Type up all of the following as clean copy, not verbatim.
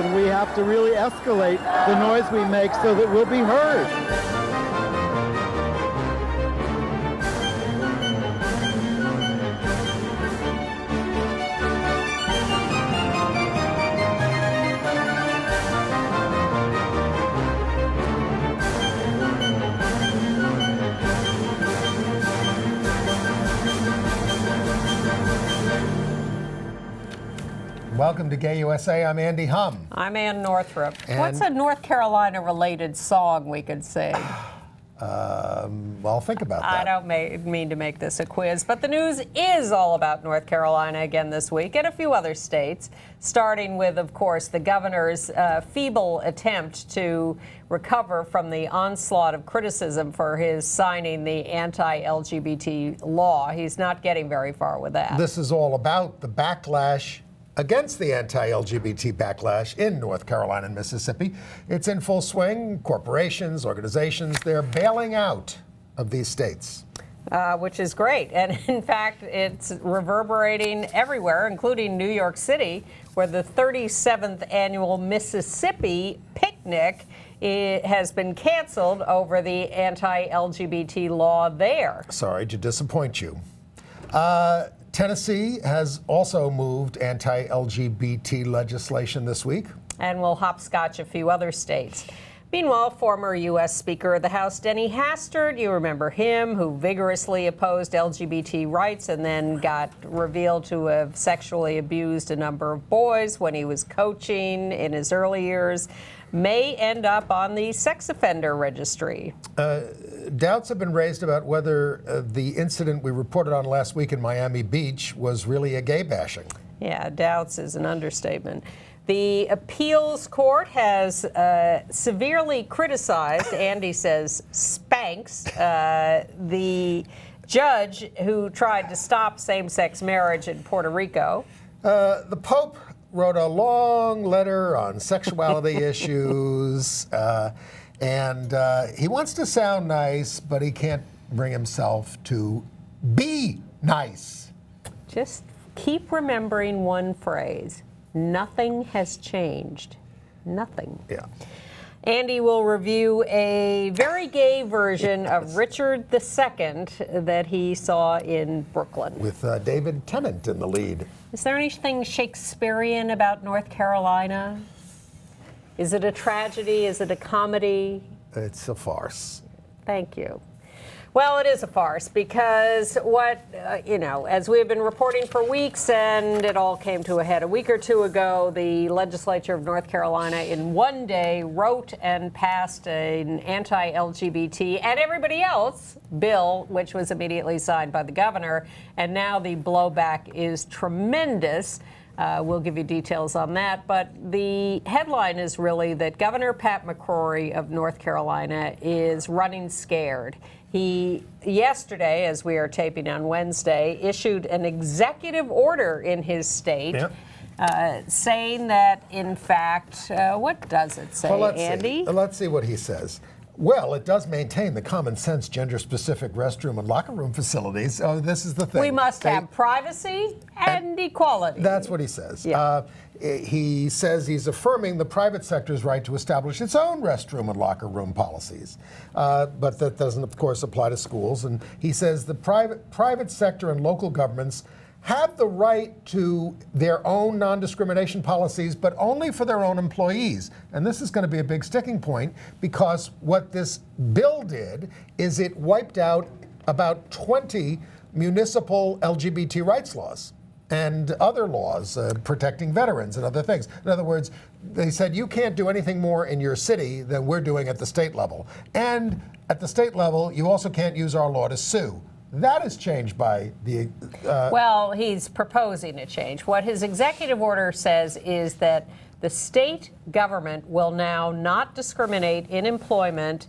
and we have to really escalate the noise we make so that we'll be heard. Welcome to Gay USA. I'm Andy Hum. I'm Ann Northrup. What's a North Carolina-related song we could sing? Well, think about that. I don't mean to make this a quiz, but the news is all about North Carolina again this week and a few other states, starting with, of course, the governor's feeble attempt to recover from the onslaught of criticism for his signing the anti-LGBT law. He's not getting very far with that. This is all about the backlash against the anti-LGBT backlash in North Carolina and Mississippi. It's in full swing. Corporations, organizations, they're bailing out of these states. Which is great. And in fact, it's reverberating everywhere, including New York City, where the 37th annual Mississippi picnic has been canceled over the anti-LGBT law there. Sorry to disappoint you. Tennessee has also moved anti-LGBT legislation this week. And will hopscotch a few other states. Meanwhile, former U.S. Speaker of the House Denny Hastert, you remember him, who vigorously opposed LGBT rights and then got revealed to have sexually abused a number of boys when he was coaching in his early years, may end up on the sex offender registry. Doubts have been raised about whether the incident we reported on last week in Miami Beach was really a gay bashing. Yeah, doubts is an understatement. The appeals court has severely criticized, Andy says, spanks, the judge who tried to stop same-sex marriage in Puerto Rico. The Pope wrote a long letter on sexuality issues, and he wants to sound nice, but he can't bring himself to be nice. Just keep remembering one phrase. Nothing has changed. Nothing. Yeah. Andy will review a very gay version of Richard II that he saw in Brooklyn. With David Tennant in the lead. Is there anything Shakespearean about North Carolina? Is it a tragedy? Is it a comedy? It's a farce. Thank you. Well, it is a farce because as we have been reporting for weeks, and it all came to a head a week or two ago, the legislature of North Carolina in one day wrote and passed an anti-LGBT and everybody else bill, which was immediately signed by the governor. And now the blowback is tremendous. We'll give you details on that. But the headline is really that Governor Pat McCrory of North Carolina is running scared. He, yesterday, as we are taping on Wednesday, issued an executive order in his state saying that, in fact, what does it say, well, Andy? Let's see what he says. Well, it does maintain the common sense gender-specific restroom and locker room facilities. Oh, this is the thing. We must have privacy and equality. That's what he says. Yeah. He says he's affirming the private sector's right to establish its own restroom and locker room policies. But that doesn't, of course, apply to schools. And he says the private sector and local governments have the right to their own non-discrimination policies, but only for their own employees. And this is going to be a big sticking point, because what this bill did is it wiped out about 20 municipal LGBT rights laws and other laws protecting veterans and other things. In other words, they said you can't do anything more in your city than we're doing at the state level. And at the state level, you also can't use our law to sue. That is changed by the... Well, he's proposing a change. What his executive order says is that the state government will now not discriminate in employment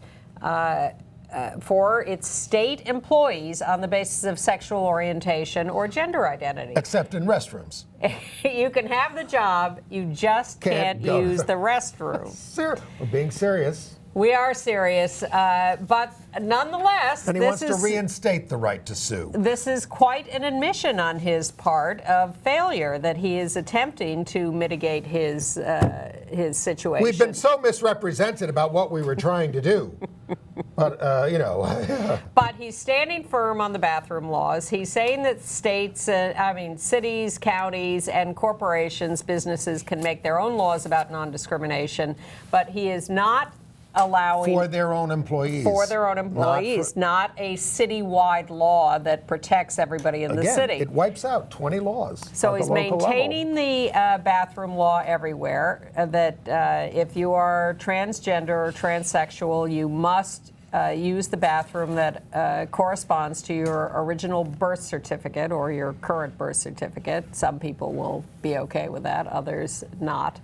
for its state employees on the basis of sexual orientation or gender identity. Except in restrooms. You can have the job, you just can't use the restroom. We're being serious. We are serious, but nonetheless, And he wants to reinstate the right to sue. This is quite an admission on his part of failure, that he is attempting to mitigate his situation. We've been so misrepresented about what we were trying to do. But, you know. But he's standing firm on the bathroom laws. He's saying that cities, counties, and corporations, businesses can make their own laws about non-discrimination, but he is not allowing for their own employees. For their own employees, not a citywide law that protects everybody in the city. It wipes out 20 laws. So he's maintaining the bathroom law everywhere, that if you are transgender or transsexual, you must use the bathroom that corresponds to your original birth certificate or your current birth certificate. Some people will be okay with that, others not.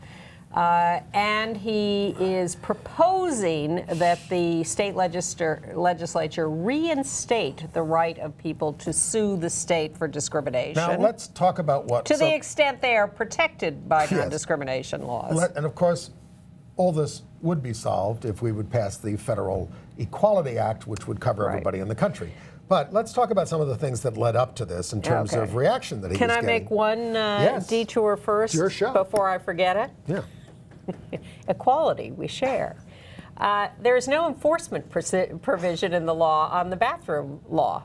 And he is proposing that the state legislature reinstate the right of people to sue the state for discrimination. Now let's talk about what... To the extent they are protected by non-discrimination laws. And of course, all this would be solved if we would pass the Federal Equality Act, which would cover everybody in the country. But let's talk about some of the things that led up to this in terms of reaction that he was getting. Can I make one detour first before I forget it? Yeah. Equality, we share. There is no enforcement provision in the law on the bathroom law.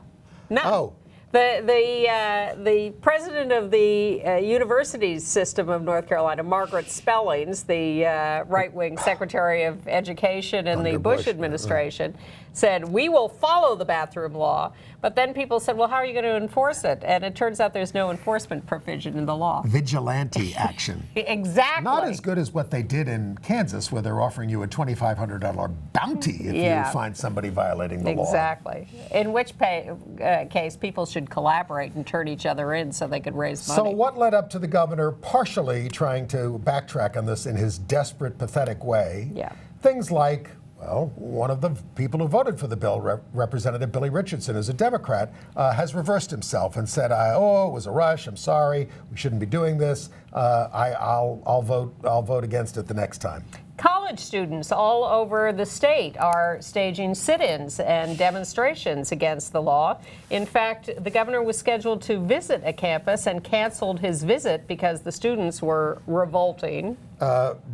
None. Oh. The president of the university system of North Carolina, Margaret Spellings, the right-wing Secretary of Education in the Bush administration, said, we will follow the bathroom law. But then people said, well, how are you going to enforce it? And it turns out there's no enforcement provision in the law. Vigilante action. Exactly. Not as good as what they did in Kansas, where they're offering you a $2,500 bounty if you find somebody violating the law. Exactly. In which case, people should collaborate and turn each other in so they could raise money. So what led up to the governor partially trying to backtrack on this in his desperate, pathetic way? Yeah. Things like, well, one of the people who voted for the bill, Representative Billy Richardson, who's a Democrat, has reversed himself and said, it was a rush, I'm sorry, we shouldn't be doing this, I'll vote against it the next time. College students all over the state are staging sit-ins and demonstrations against the law. In fact, the governor was scheduled to visit a campus and canceled his visit because the students were revolting.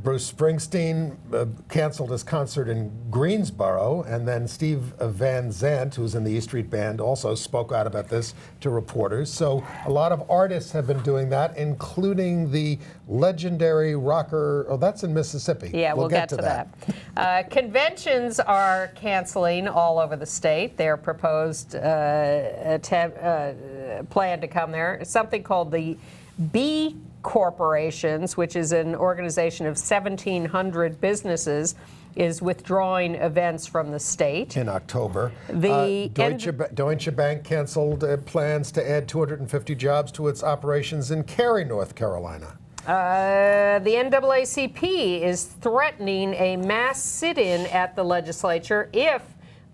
Bruce Springsteen canceled his concert in Greensboro, and then Steve Van Zandt, who's in the E Street Band, also spoke out about this to reporters. So a lot of artists have been doing that, including the legendary rocker, that's in Mississippi. Yeah, we'll get to that. Conventions are canceling all over the state. Their proposed plan to come there. Something called the B Corporations, which is an organization of 1,700 businesses, is withdrawing events from the state. In October. Deutsche Bank canceled plans to add 250 jobs to its operations in Cary, North Carolina. The NAACP is threatening a mass sit-in at the legislature if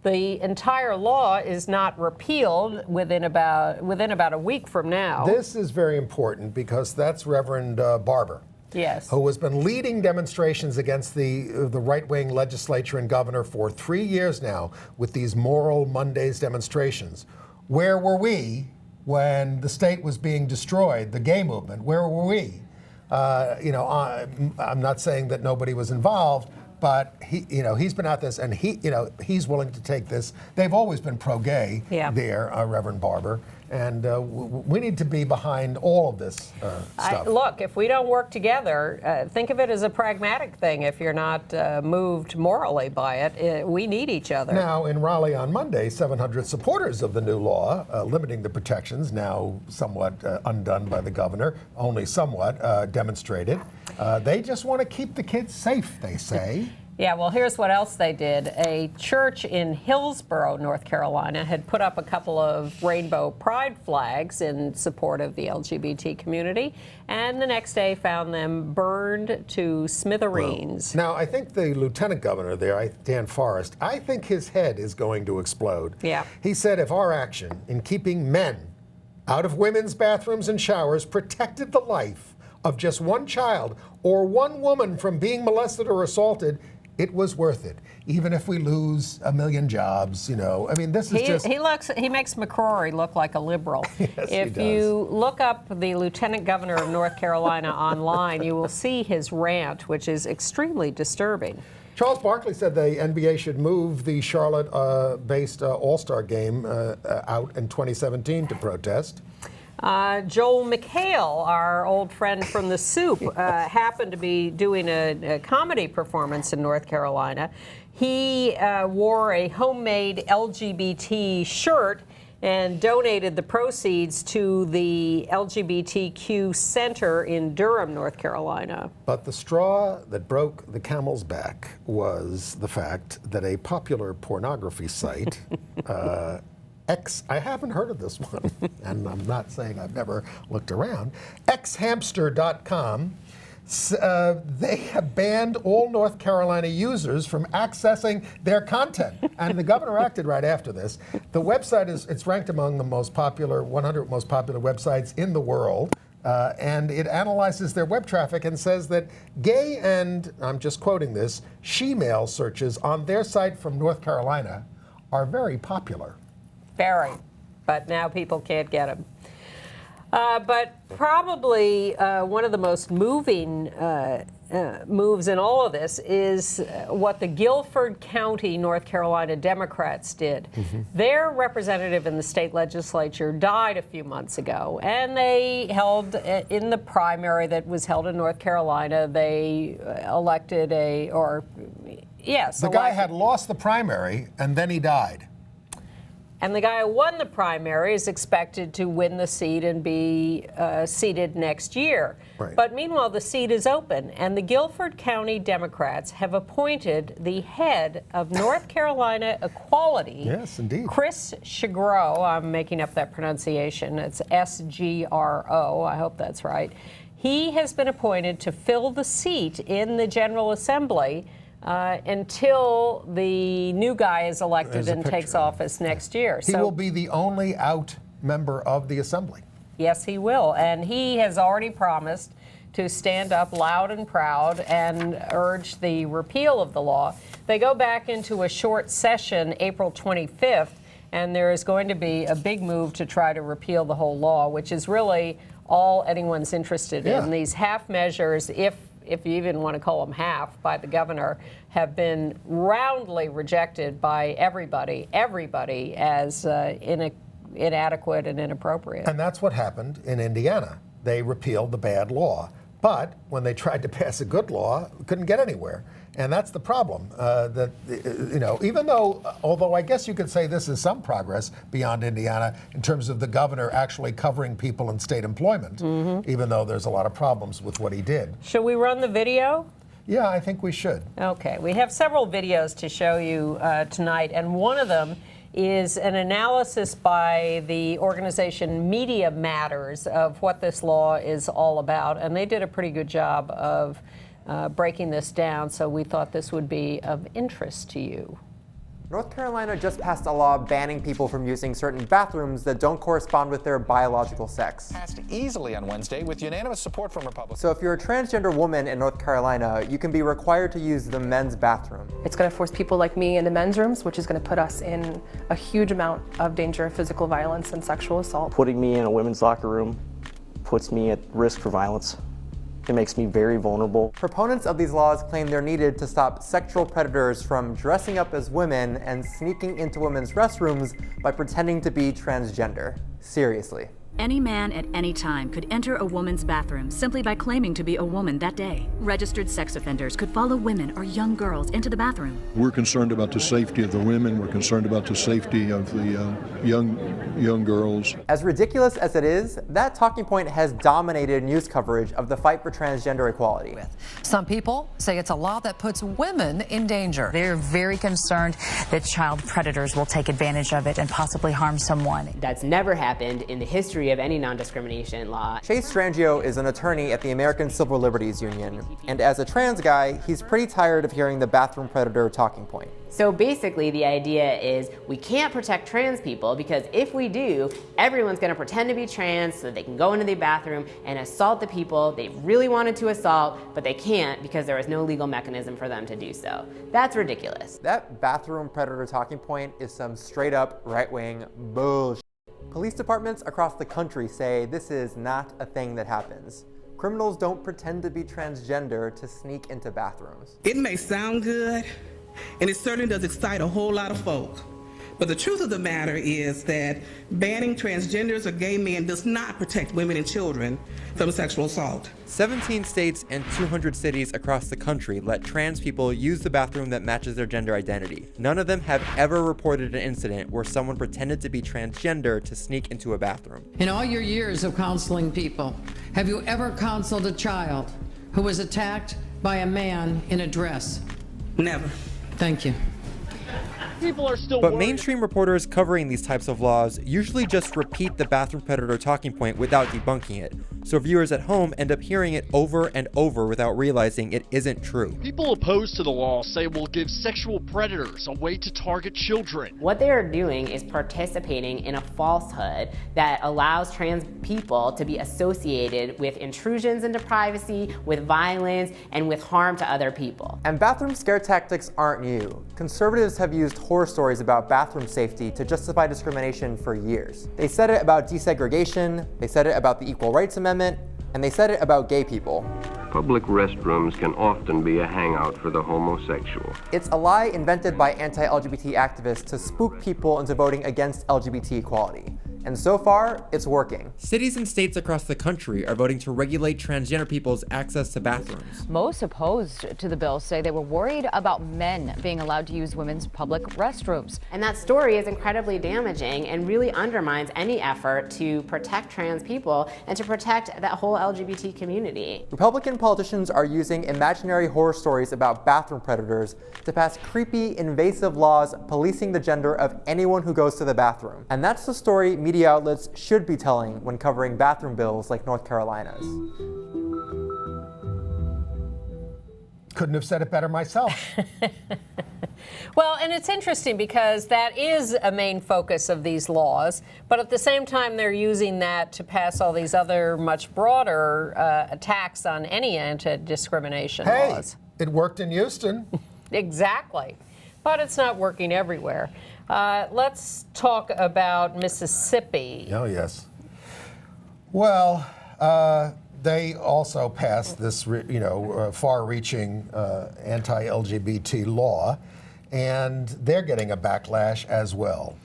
the entire law is not repealed within about a week from now. This is very important because that's Reverend Barber. Yes. Who has been leading demonstrations against the right-wing legislature and governor for 3 years now with these Moral Mondays demonstrations. Where were we when the state was being destroyed, the gay movement? Where were we? I'm not saying that nobody was involved, but he's been at this, and he's willing to take this. They've always been pro-gay there, Reverend Barber, and we need to be behind all of this stuff. Look, if we don't work together, think of it as a pragmatic thing. If you're not moved morally by it, we need each other. Now, in Raleigh on Monday, 700 supporters of the new law limiting the protections, now somewhat undone by the governor, only somewhat demonstrated. They just want to keep the kids safe, they say. Yeah, well, here's what else they did. A church in Hillsborough, North Carolina, had put up a couple of rainbow pride flags in support of the LGBT community, and the next day found them burned to smithereens. Well, now, I think the lieutenant governor there, Dan Forrest, I think his head is going to explode. Yeah. He said if our action in keeping men out of women's bathrooms and showers protected the life of just one child or one woman from being molested or assaulted, it was worth it, even if we lose 1 million jobs. I mean, this is just... He makes McCrory look like a liberal. Yes, if he does. you look up the Lieutenant Governor of North Carolina online, you will see his rant, which is extremely disturbing. Charles Barkley said the NBA should move the Charlotte-based All-Star game out in 2017 to protest. Joel McHale, our old friend from The Soup, happened to be doing a comedy performance in North Carolina. He wore a homemade LGBT shirt and donated the proceeds to the LGBTQ Center in Durham, North Carolina. But the straw that broke the camel's back was the fact that a popular pornography site, I haven't heard of this one, and I'm not saying I've never looked around, xhamster.com, they have banned all North Carolina users from accessing their content. And the governor acted right after this. The website it's ranked among the most popular, 100 most popular websites in the world. And it analyzes their web traffic and says that gay and, I'm just quoting this, she-male searches on their site from North Carolina are very popular. Very. But now people can't get them. But probably one of the most moving moves in all of this is what the Guilford County, North Carolina Democrats did. Mm-hmm. Their representative in the state legislature died a few months ago, and they held, in the primary that was held in North Carolina, they elected The guy had lost the primary, and then he died. And the guy who won the primary is expected to win the seat and be seated next year. Right. But meanwhile, the seat is open, and the Guilford County Democrats have appointed the head of North Carolina Equality. Yes, indeed. Chris Sgro, I'm making up that pronunciation. It's S-G-R-O. I hope that's right. He has been appointed to fill the seat in the General Assembly until the new guy is elected and takes office next year. He will be the only out member of the Assembly. Yes, he will. And he has already promised to stand up loud and proud and urge the repeal of the law. They go back into a short session April 25th, and there is going to be a big move to try to repeal the whole law, which is really all anyone's interested in. These half measures, if you even want to call them half, by the governor, have been roundly rejected by everybody as inadequate and inappropriate. And that's what happened in Indiana. They repealed the bad law. But when they tried to pass a good law, couldn't get anywhere. And that's the problem. Even though, although I guess you could say this is some progress beyond Indiana in terms of the governor actually covering people in state employment, even though there's a lot of problems with what he did. Should we run the video? Yeah, I think we should. Okay. We have several videos to show you tonight, and one of them is an analysis by the organization Media Matters of what this law is all about, and they did a pretty good job of breaking this down, so we thought this would be of interest to you. North Carolina just passed a law banning people from using certain bathrooms that don't correspond with their biological sex. Passed easily on Wednesday with unanimous support from Republicans. So if you're a transgender woman in North Carolina, you can be required to use the men's bathroom. It's going to force people like me into men's rooms, which is going to put us in a huge amount of danger of physical violence and sexual assault. Putting me in a women's locker room puts me at risk for violence. It makes me very vulnerable. Proponents of these laws claim they're needed to stop sexual predators from dressing up as women and sneaking into women's restrooms by pretending to be transgender. Seriously. Any man at any time could enter a woman's bathroom simply by claiming to be a woman that day. Registered sex offenders could follow women or young girls into the bathroom. We're concerned about the safety of the women. We're concerned about the safety of the young girls. As ridiculous as it is, that talking point has dominated news coverage of the fight for transgender equality. Some people say it's a law that puts women in danger. They're very concerned that child predators will take advantage of it and possibly harm someone. That's never happened in the history history of any non-discrimination law. Chase Strangio is an attorney at the American Civil Liberties Union, and as a trans guy, he's pretty tired of hearing the bathroom predator talking point. So basically the idea is we can't protect trans people because if we do, everyone's going to pretend to be trans so that they can go into the bathroom and assault the people they really wanted to assault, but they can't because there is no legal mechanism for them to do so. That's ridiculous. That bathroom predator talking point is some straight up right-wing bullshit. Police departments across the country say this is not a thing that happens. Criminals don't pretend to be transgender to sneak into bathrooms. It may sound good, and it certainly does excite a whole lot of folk. But the truth of the matter is that banning transgenders or gay men does not protect women and children from sexual assault. 17 states and 200 cities across the country let trans people use the bathroom that matches their gender identity. None of them have ever reported an incident where someone pretended to be transgender to sneak into a bathroom. In all your years of counseling people, have you ever counseled a child who was attacked by a man in a dress? Never. Thank you. People are still But worried. mainstream reporters covering these types of laws usually just repeat the bathroom predator talking point without debunking it, so viewers at home end up hearing it over and over without realizing it isn't true. People opposed to the law say it will give sexual predators a way to target children. What they are doing is participating in a falsehood that allows trans people to be associated with intrusions into privacy, with violence, and with harm to other people. And bathroom scare tactics aren't new. Conservatives have used horror stories about bathroom safety to justify discrimination for years. They said it about desegregation, they said it about the Equal Rights Amendment, and they said it about gay people. Public restrooms can often be a hangout for the homosexual. It's a lie invented by anti-LGBT activists to spook people into voting against LGBT equality. And so far, it's working. Cities and states across the country are voting to regulate transgender people's access to bathrooms. Most opposed to the bill say they were worried about men being allowed to use women's public restrooms. And that story is incredibly damaging and really undermines any effort to protect trans people and to protect that whole LGBT community. Republican politicians are using imaginary horror stories about bathroom predators to pass creepy, invasive laws policing the gender of anyone who goes to the bathroom. And that's the story media outlets should be telling when covering bathroom bills like North Carolina's. Couldn't have said it better myself. Well, and it's interesting because that is a main focus of these laws, but at the same time they're using that to pass all these other much broader attacks on any anti-discrimination laws. It worked in Houston. Exactly. But it's not working everywhere. Let's talk about Mississippi. Oh, yes. Well, they also passed this, far-reaching anti-LGBT law, and they're getting a backlash as well.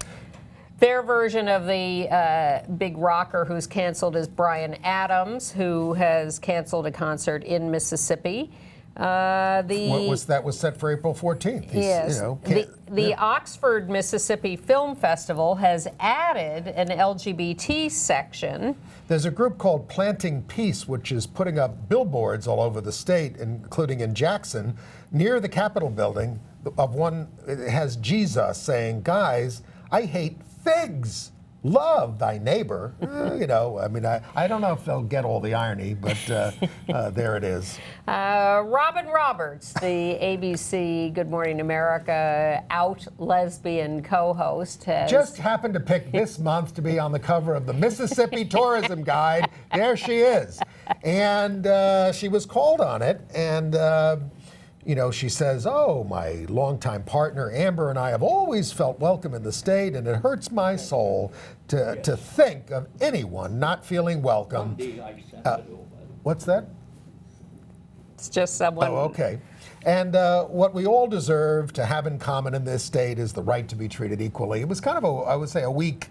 Their version of the big rocker who's canceled is Bryan Adams, who has canceled a concert in Mississippi. What was that? Was set for April 14th. Yes. The Oxford, Mississippi Film Festival has added an LGBT section. There's a group called Planting Peace, which is putting up billboards all over the state, including in Jackson, near the Capitol building. It has Jesus saying, "Guys, I hate figs. Love thy neighbor." I don't know if they'll get all the irony, but there it is. Robin Roberts, the ABC Good Morning America out lesbian co-host, has just happened to pick this month to be on the cover of the Mississippi Tourism Guide. There she is. And she was called on it, and she says, "Oh, my longtime partner Amber and I have always felt welcome in the state, and it hurts my soul to think of anyone not feeling welcome." What's that? It's just someone. Oh, okay. And what we all deserve to have in common in this state is the right to be treated equally. It was kind of a weak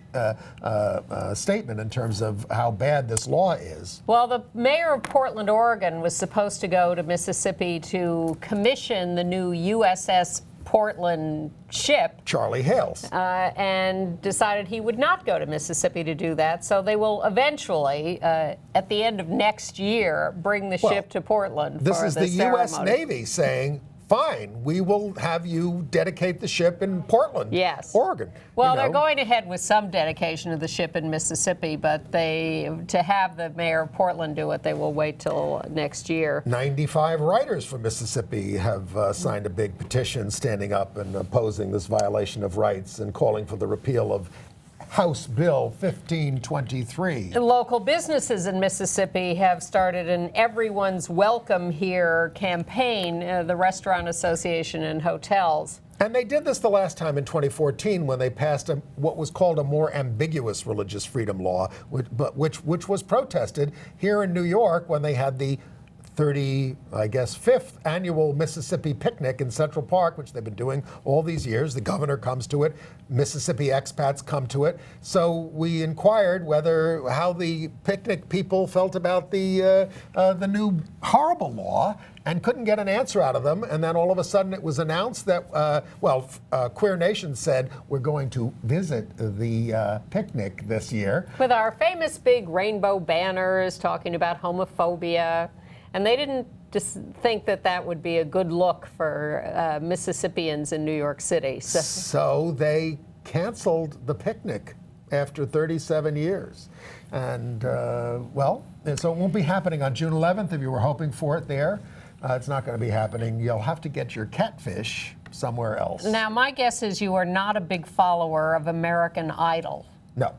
statement in terms of how bad this law is. Well, the mayor of Portland, Oregon was supposed to go to Mississippi to commission the new USS Portland ship, Charlie Hales, and decided he would not go to Mississippi to do that. So they will eventually, at the end of next year, bring the ship to Portland. This for is the the ceremony. U.S. Navy saying, fine, we will have you dedicate the ship in Portland, yes, Oregon. Well, they're going ahead with some dedication of the ship in Mississippi, but to have the mayor of Portland do it, they will wait till next year. 95 writers from Mississippi have signed a big petition standing up and opposing this violation of rights and calling for the repeal of House Bill 1523. Local businesses in Mississippi have started an Everyone's Welcome Here campaign, the Restaurant Association and hotels. And they did this the last time in 2014 when they passed what was called a more ambiguous religious freedom law, which was protested here in New York when they had the 5th annual Mississippi picnic in Central Park, which they've been doing all these years. The governor comes to it. Mississippi expats come to it. So we inquired how the picnic people felt about the new horrible law and couldn't get an answer out of them. And then all of a sudden it was announced that, Queer Nation said, we're going to visit the picnic this year. With our famous big rainbow banners talking about homophobia. And they didn't just think that would be a good look for Mississippians in New York City. So they canceled the picnic after 37 years. And, so it won't be happening on June 11th if you were hoping for it there. It's not going to be happening. You'll have to get your catfish somewhere else. Now, my guess is you are not a big follower of American Idol. No.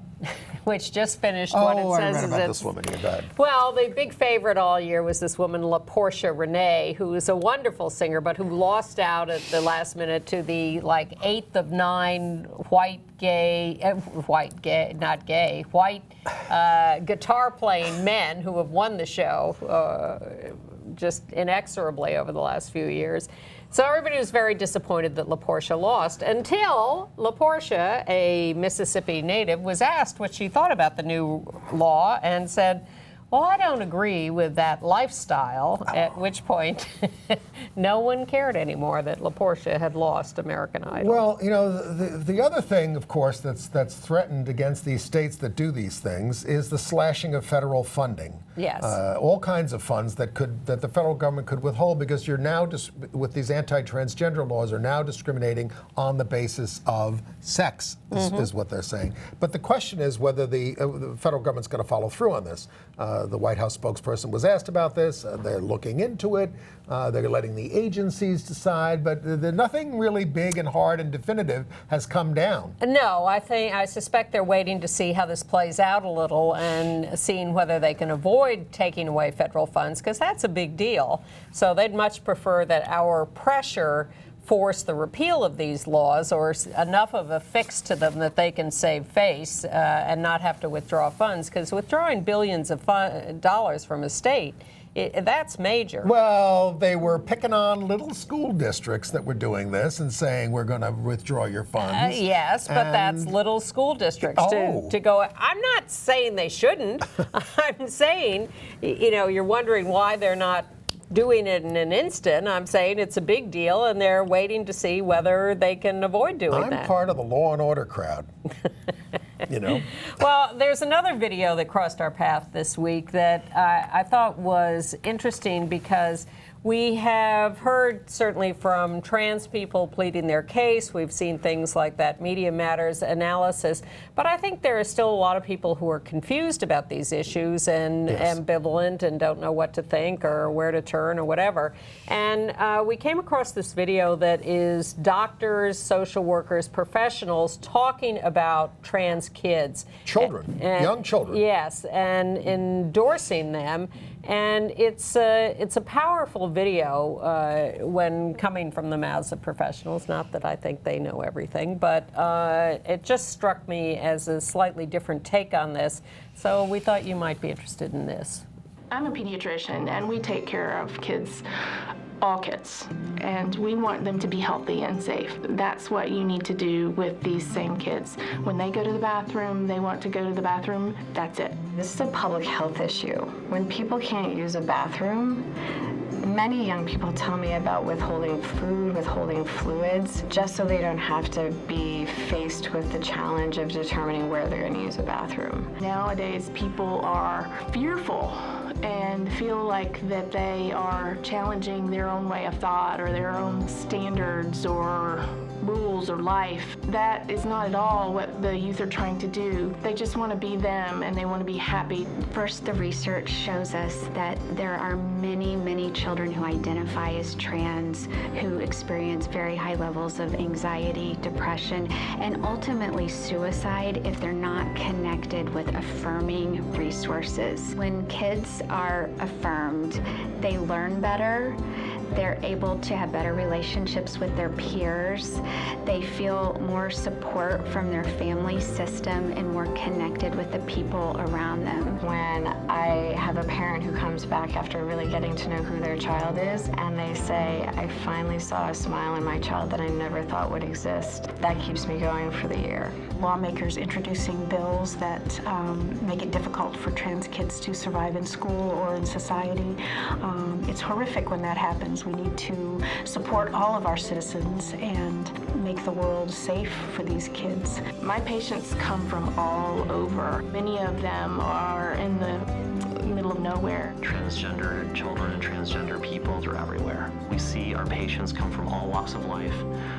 Which just finished what it says I read about this woman. Well, the big favorite all year was this woman, LaPortia Renee, who is a wonderful singer, but who lost out at the last minute to the 8th of 9 white guitar playing men who have won the show just inexorably over the last few years. So everybody was very disappointed that LaPortia lost until LaPortia, a Mississippi native, was asked what she thought about the new law and said, well, I don't agree with that lifestyle, at which point no one cared anymore that LaPortia had lost American Idol. Well, the other thing, of course, that's threatened against these states that do these things is the slashing of federal funding. Yes. All kinds of funds that the federal government could withhold because you're now, with these anti-transgender laws, are now discriminating on the basis of sex, is what they're saying. But the question is whether the federal government's going to follow through on this. The White House spokesperson was asked about this. They're looking into it. They're letting the agencies decide, but nothing really big and hard and definitive has come down. No, I suspect they're waiting to see how this plays out a little and seeing whether they can avoid taking away federal funds, because that's a big deal. So they'd much prefer that our pressure force the repeal of these laws or enough of a fix to them that they can save face and not have to withdraw funds, because withdrawing billions of dollars from a state, that's major. Well, they were picking on little school districts that were doing this and saying, we're going to withdraw your funds. Yes, but that's little school districts to go. I'm not saying they shouldn't. I'm saying, you're wondering why they're not doing it in an instant. I'm saying it's a big deal, and they're waiting to see whether they can avoid doing that. I'm part of the law and order crowd. Well, there's another video that crossed our path this week that I thought was interesting because we have heard certainly from trans people pleading their case. We've seen things like that Media Matters analysis. But I think there are still a lot of people who are confused about these issues and ambivalent and don't know what to think or where to turn or whatever. And we came across this video that is doctors, social workers, professionals talking about trans kids. Children, young children. Yes, and endorsing them. And it's a powerful video when coming from the mouths of professionals. Not that I think they know everything, but it just struck me as a slightly different take on this. So we thought you might be interested in this. I'm a pediatrician, and we take care of kids, all kids, and we want them to be healthy and safe. That's what you need to do with these same kids. When they go to the bathroom, they want to go to the bathroom, that's it. This is a public health issue. When people can't use a bathroom, many young people tell me about withholding food, withholding fluids, just so they don't have to be faced with the challenge of determining where they're going to use a bathroom. Nowadays, people are fearful, and and feel like that they are challenging their own way of thought or their own standards or rules or life. That is not at all what the youth are trying to do. They just want to be them and they want to be happy. First, the research shows us that there are many, many children who identify as trans who experience very high levels of anxiety, depression, and ultimately suicide if they're not connected with affirming resources. When kids are affirmed, they learn better. They're able to have better relationships with their peers. They feel more support from their family system and more connected with the people around them. When I have a parent who comes back after really getting to know who their child is, and they say, I finally saw a smile in my child that I never thought would exist, that keeps me going for the year. Lawmakers introducing bills that make it difficult for trans kids to survive in school or in society. It's horrific when that happens. We need to support all of our citizens and make the world safe for these kids. My patients come from all over. Many of them are in the middle of nowhere. Transgender children and transgender people, they're everywhere. We see our patients come from all walks of life,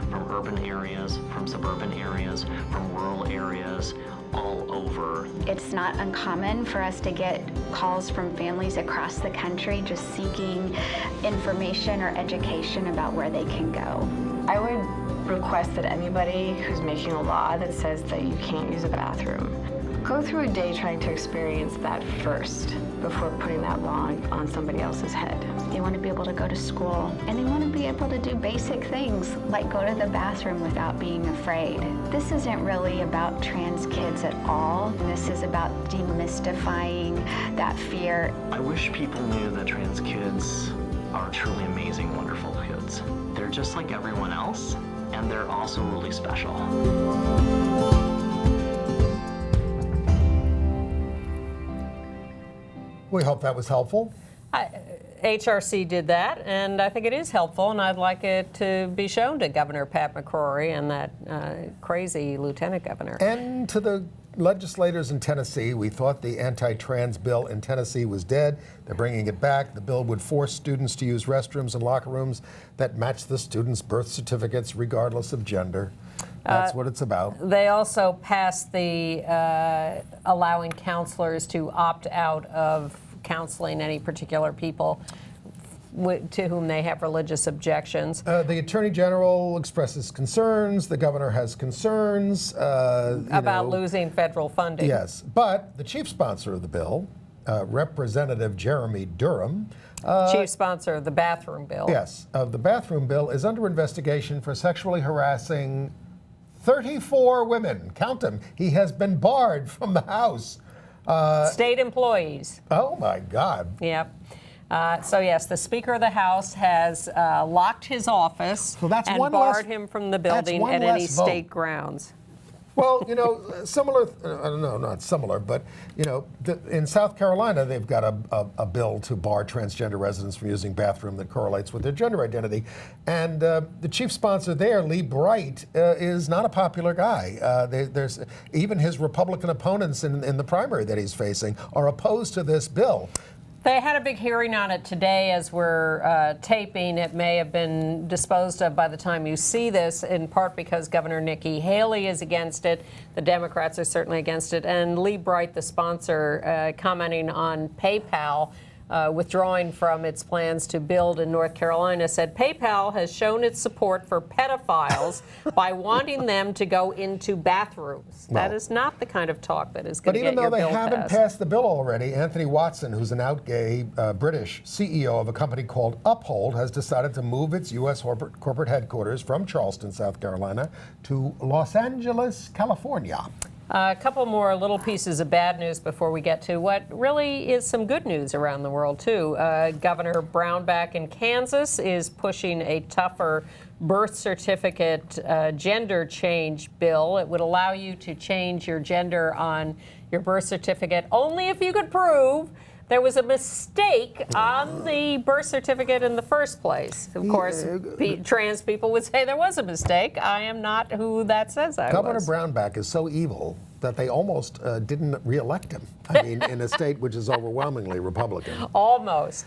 from urban areas, from suburban areas, from rural areas, all over. It's not uncommon for us to get calls from families across the country just seeking information or education about where they can go. I would request that anybody who's making a law that says that you can't use a bathroom, go through a day trying to experience that first before putting that law on somebody else's head. They want to be able to go to school, and they want to be able to do basic things like go to the bathroom without being afraid. This isn't really about trans kids at all. This is about demystifying that fear. I wish people knew that trans kids are truly amazing, wonderful kids. They're just like everyone else, and they're also really special. We hope that was helpful. HRC did that, and I think it is helpful, and I'd like it to be shown to Governor Pat McCrory and that crazy lieutenant governor. And to the legislators in Tennessee, we thought the anti-trans bill in Tennessee was dead. They're bringing it back. The bill would force students to use restrooms and locker rooms that match the students' birth certificates regardless of gender. That's what it's about. They also passed the allowing counselors to opt out of counseling any particular people to whom they have religious objections. The Attorney General expresses concerns. The governor has concerns. About losing federal funding. Yes, but the chief sponsor of the bill, Representative Jeremy Durham, chief sponsor of the bathroom bill. Yes, of the bathroom bill, is under investigation for sexually harassing 34 women. Count them. He has been barred from the House. State employees. Oh, my God. Yep. So, yes, the Speaker of the House has locked his office and barred him from the building at any state grounds. Well, you know, similar, no, not similar, but, you know, in South Carolina, they've got a bill to bar transgender residents from using bathroom that correlates with their gender identity. And the chief sponsor there, Lee Bright, is not a popular guy. There's even his Republican opponents in the primary that he's facing are opposed to this bill. They had a big hearing on it today as we're taping. It may have been disposed of by the time you see this, in part because Governor Nikki Haley is against it. The Democrats are certainly against it. And Lee Bright, the sponsor, commenting on PayPal withdrawing from its plans to build in North Carolina, said PayPal has shown its support for pedophiles by wanting them to go into bathrooms. Well, that is not the kind of talk that is going to get your bill passed. But even though they haven't passed the bill already, Anthony Watson, who's an out gay British CEO of a company called Uphold, has decided to move its U.S. corporate headquarters from Charleston, South Carolina, to Los Angeles, California. A couple more little pieces of bad news before we get to what really is some good news around the world, too. Governor Brownback in Kansas is pushing a tougher birth certificate gender change bill. It would allow you to change your gender on your birth certificate only if you could prove there was a mistake on the birth certificate in the first place. Of course, trans people would say there was a mistake. I am not who that says I was. Governor Brownback is so evil that they almost didn't re-elect him. I mean, in a state which is overwhelmingly Republican. Almost.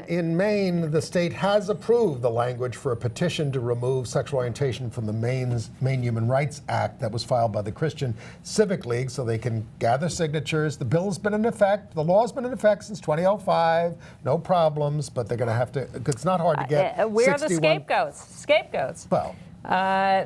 In Maine, the state has approved the language for a petition to remove sexual orientation from the Maine Human Rights Act that was filed by the Christian Civic League, so they can gather signatures. The bill's been in effect. The law's been in effect since 2005. No problems, but they're going to have to. It's not hard to get. We're the scapegoats. Well.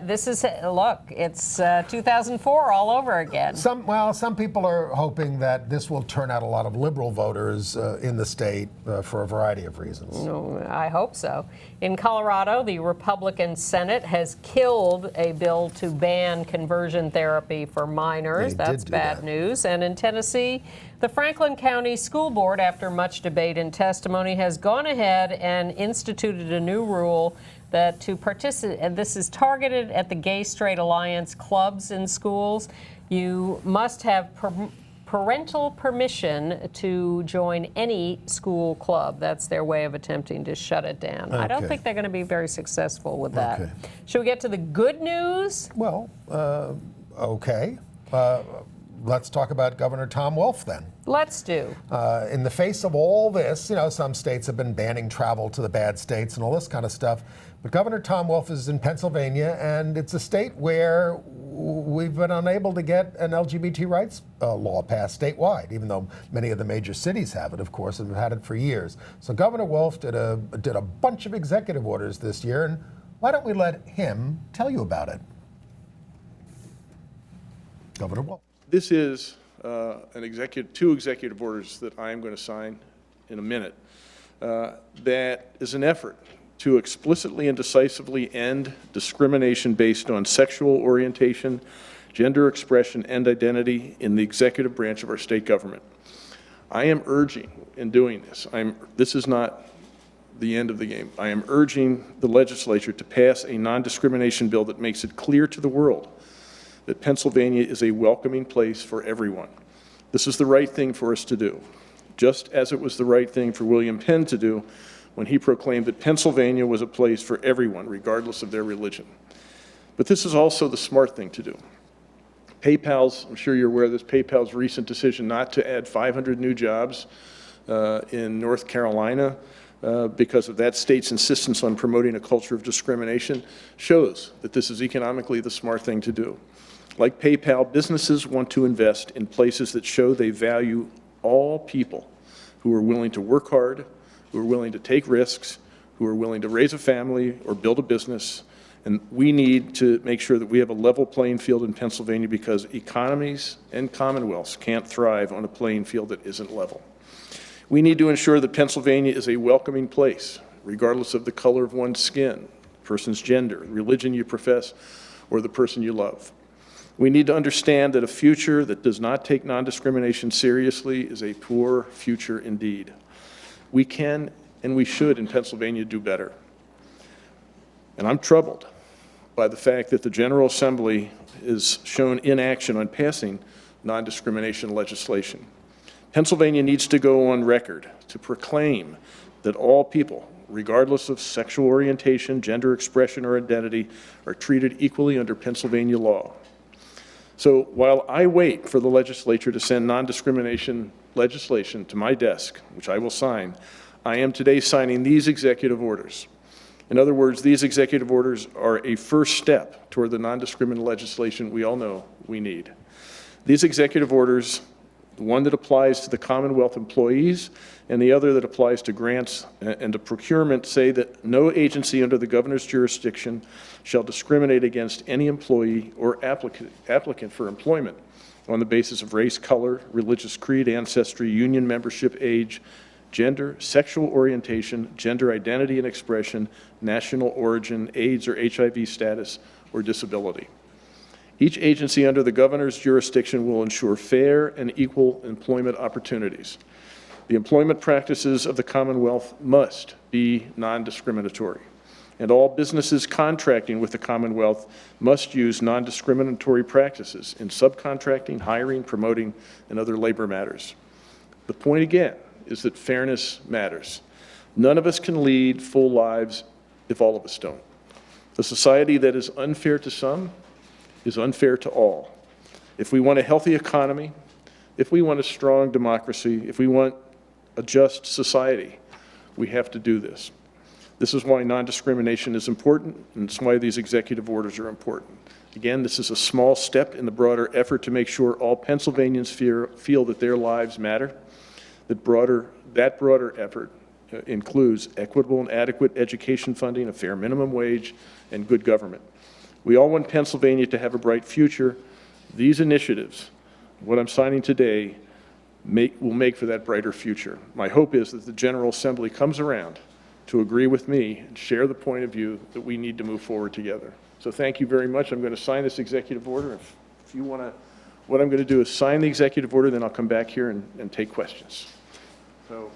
This is, look, it's 2004 all over again. Some people are hoping that this will turn out a lot of liberal voters in the state for a variety of reasons. No, I hope so. In Colorado, the Republican Senate has killed a bill to ban conversion therapy for minors. That's bad news. And in Tennessee, the Franklin County School Board, after much debate and testimony, has gone ahead and instituted a new rule that to participate, and this is targeted at the Gay Straight Alliance clubs in schools, you must have parental permission to join any school club. That's their way of attempting to shut it down. I don't think they're going to be very successful with that. Should we get to the good news? Well, okay. Let's talk about Governor Tom Wolf then. Let's do. In the face of all this, you know, some states have been banning travel to the bad states and all this kind of stuff. But Governor Tom Wolf is in Pennsylvania, and it's a state where we've been unable to get an LGBT rights law passed statewide, even though many of the major cities have it, of course, and have had it for years. So Governor Wolf did a bunch of executive orders this year, and why don't we let him tell you about it? Governor Wolf. This is two executive orders that I am going to sign in a minute. That is an effort to explicitly and decisively end discrimination based on sexual orientation, gender expression, and identity in the executive branch of our state government. I am urging, in doing this, this is not the end of the game. I am urging the legislature to pass a non-discrimination bill that makes it clear to the world that Pennsylvania is a welcoming place for everyone. This is the right thing for us to do, just as it was the right thing for William Penn to do when he proclaimed that Pennsylvania was a place for everyone, regardless of their religion. But this is also the smart thing to do. PayPal's, I'm sure you're aware of this, PayPal's recent decision not to add 500 new jobs in North Carolina because of that state's insistence on promoting a culture of discrimination shows that this is economically the smart thing to do. Like PayPal, businesses want to invest in places that show they value all people who are willing to work hard, who are willing to take risks, who are willing to raise a family or build a business. And we need to make sure that we have a level playing field in Pennsylvania because economies and commonwealths can't thrive on a playing field that isn't level. We need to ensure that Pennsylvania is a welcoming place, regardless of the color of one's skin, person's gender, religion you profess, or the person you love. We need to understand that a future that does not take non-discrimination seriously is a poor future indeed. We can and we should in Pennsylvania do better. And I'm troubled by the fact that the General Assembly is shown inaction on passing non-discrimination legislation. Pennsylvania needs to go on record to proclaim that all people, regardless of sexual orientation, gender expression, or identity, are treated equally under Pennsylvania law. So while I wait for the legislature to send non-discrimination legislation to my desk, which I will sign, I am today signing these executive orders. In other words, these executive orders are a first step toward the non-discrimination legislation we all know we need. These executive orders, the one that applies to the Commonwealth employees and the other that applies to grants and to procurement, say that no agency under the governor's jurisdiction shall discriminate against any employee or applicant for employment on the basis of race, color, religious creed, ancestry, union membership, age, gender, sexual orientation, gender identity and expression, national origin, AIDS or HIV status, or disability. Each agency under the governor's jurisdiction will ensure fair and equal employment opportunities. The employment practices of the Commonwealth must be non-discriminatory, and all businesses contracting with the Commonwealth must use non-discriminatory practices in subcontracting, hiring, promoting, and other labor matters. The point again is that fairness matters. None of us can lead full lives if all of us don't. A society that is unfair to some is unfair to all. If we want a healthy economy, if we want a strong democracy, if we want a just society, we have to do this. This is why non-discrimination is important, and it's why these executive orders are important. Again, this is a small step in the broader effort to make sure all Pennsylvanians feel that their lives matter. That broader effort includes equitable and adequate education funding, a fair minimum wage, and good government. We all want Pennsylvania to have a bright future. These initiatives, what I'm signing today, will make for that brighter future. My hope is that the General Assembly comes around to agree with me and share the point of view that we need to move forward together. So thank you very much. I'm going to sign this executive order. If you want to, what I'm going to do is sign the executive order, then I'll come back here and take questions. So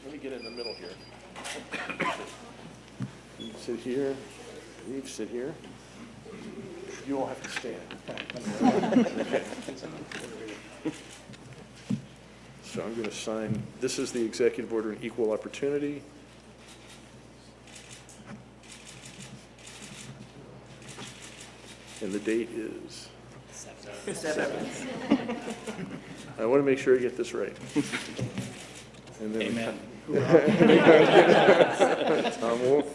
let me get in the middle here. You sit here, you sit here. You all have to stand. So I'm going to sign, this is the executive order on equal opportunity. And the date is 7th. I want to make sure I get this right. And then Amen. Tom Wolf.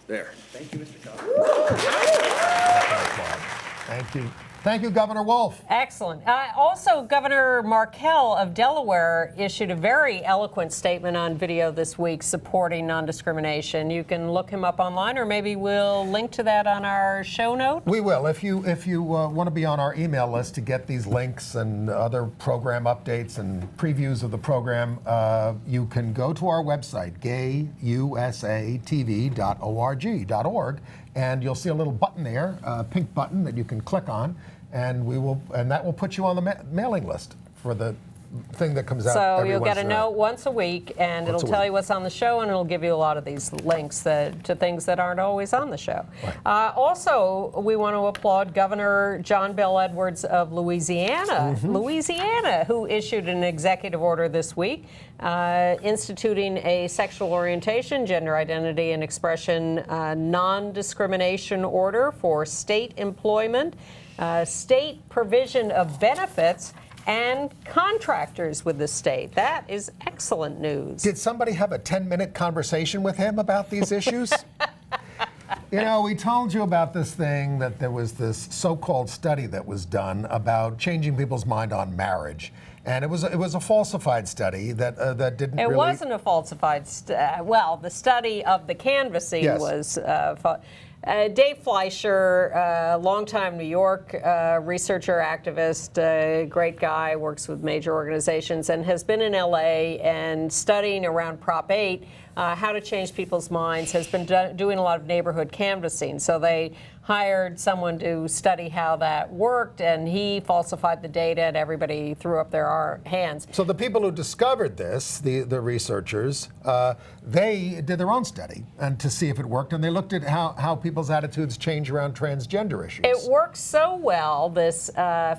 There. Thank you, Mr. Cobb. Thank you. Thank you, Governor Wolf. Excellent. Also, Governor Markell of Delaware issued a very eloquent statement on video this week supporting non-discrimination. You can look him up online, or maybe we'll link to that on our show note. We will. If you want to be on our email list to get these links and other program updates and previews of the program, you can go to our website, gayusatv.org, and you'll see a little button there, a pink button that you can click on, and that will put you on the mailing list for the thing that comes out. So you'll get a note once a week, and it'll tell you what's on the show, and it'll give you a lot of these links to things that aren't always on the show. Right. Also, we want to applaud Governor John Bel Edwards of Louisiana, who issued an executive order this week instituting a sexual orientation, gender identity, and expression non-discrimination order for state employment, state provision of benefits, and contractors with the state. That is excellent news. Did somebody have a 10-minute conversation with him about these issues? You know, we told you about this thing, that there was this so-called study that was done about changing people's mind on marriage. And it was a falsified study that didn't really... It wasn't a falsified well, the study of the canvassing was... Dave Fleischer, longtime New York researcher, activist, great guy, works with major organizations, and has been in LA and studying around Prop 8 how to change people's minds, has been doing a lot of neighborhood canvassing. So they hired someone to study how that worked, and he falsified the data, and everybody threw up their hands. So the people who discovered this, the researchers, they did their own study and to see if it worked, and they looked at how people's attitudes change around transgender issues. It works so well, this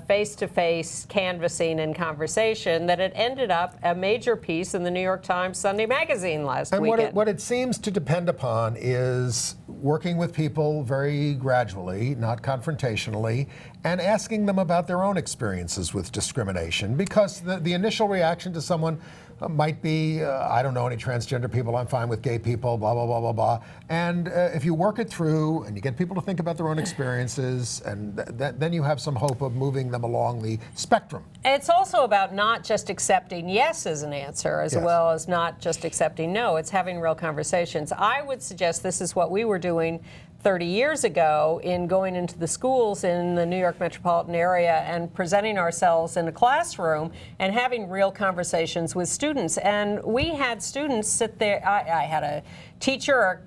face-to-face canvassing and conversation, that it ended up a major piece in the New York Times Sunday Magazine last weekend. And what it seems to depend upon is working with people very gradually, not confrontationally, and asking them about their own experiences with discrimination, because the initial reaction to someone might be, I don't know any transgender people, I'm fine with gay people, blah, blah, blah, blah, blah. And if you work it through and you get people to think about their own experiences, and then you have some hope of moving them along the spectrum. It's also about not just accepting yes as an answer, as well as not just accepting no. It's having real conversations. I would suggest this is what we were doing 30 years ago in going into the schools in the New York metropolitan area and presenting ourselves in a classroom and having real conversations with students. And we had students sit there. I had a teacher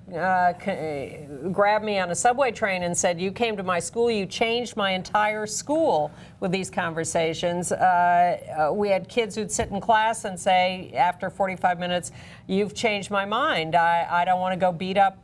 grab me on a subway train and said, "You came to my school, you changed my entire school with these conversations." We had kids who'd sit in class and say, after 45 minutes, "You've changed my mind. I don't want to go beat up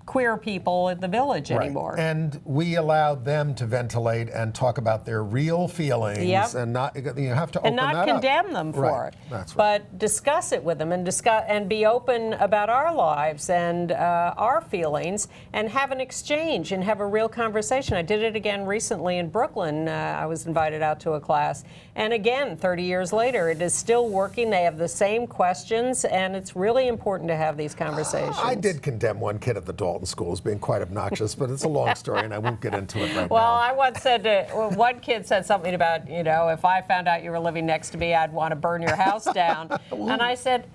queer people in the village anymore. And we allowed them to ventilate and talk about their real feelings, and not you have to open that up. And not condemn them for it. That's right. But discuss it with them and be open about our lives and our feelings and have an exchange and have a real conversation. I did it again recently in Brooklyn. I was invited out to a class. And again, 30 years later, it is still working. They have the same questions, and it's really important to have these conversations. I did condemn one kid at the Dalton school as being quite obnoxious, but it's a long story, and I won't get into it right well, now. I once said one kid said something about, if I found out you were living next to me, I'd want to burn your house down. And I said,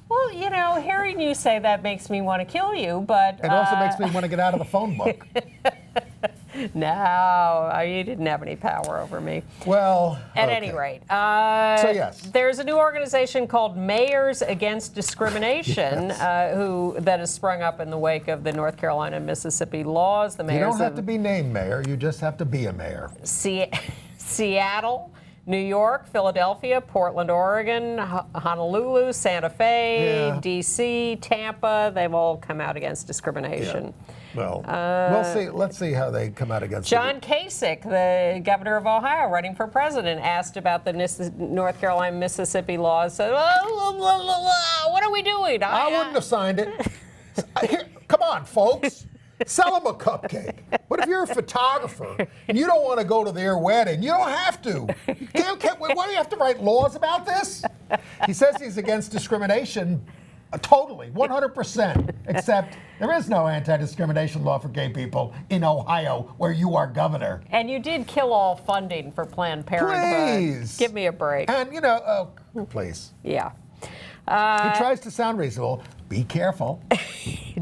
well, hearing you say that makes me want to kill you, but... It also makes me want to get out of the phone book. No, you didn't have any power over me. Well, at any rate, so yes, there's a new organization called Mayors Against Discrimination that has sprung up in the wake of the North Carolina and Mississippi laws. The mayors you don't have to be named mayor; you just have to be a mayor. Seattle, New York, Philadelphia, Portland, Oregon, Honolulu, Santa Fe, D.C., Tampa—they've all come out against discrimination. Yeah. Well, we'll see. Let's see how they come out against John Kasich, the governor of Ohio, running for president, asked about the North Carolina, Mississippi laws. Said, what are we doing? I wouldn't have signed it. Here, come on, folks. Sell them a cupcake. What if you're a photographer and you don't want to go to their wedding? You don't have to. Why do you have to write laws about this? He says he's against discrimination. Totally, 100%, except there is no anti-discrimination law for gay people in Ohio, where you are governor. And you did kill all funding for Planned Parenthood. Please. Give me a break. And, please. Yeah. He tries to sound reasonable. Be careful.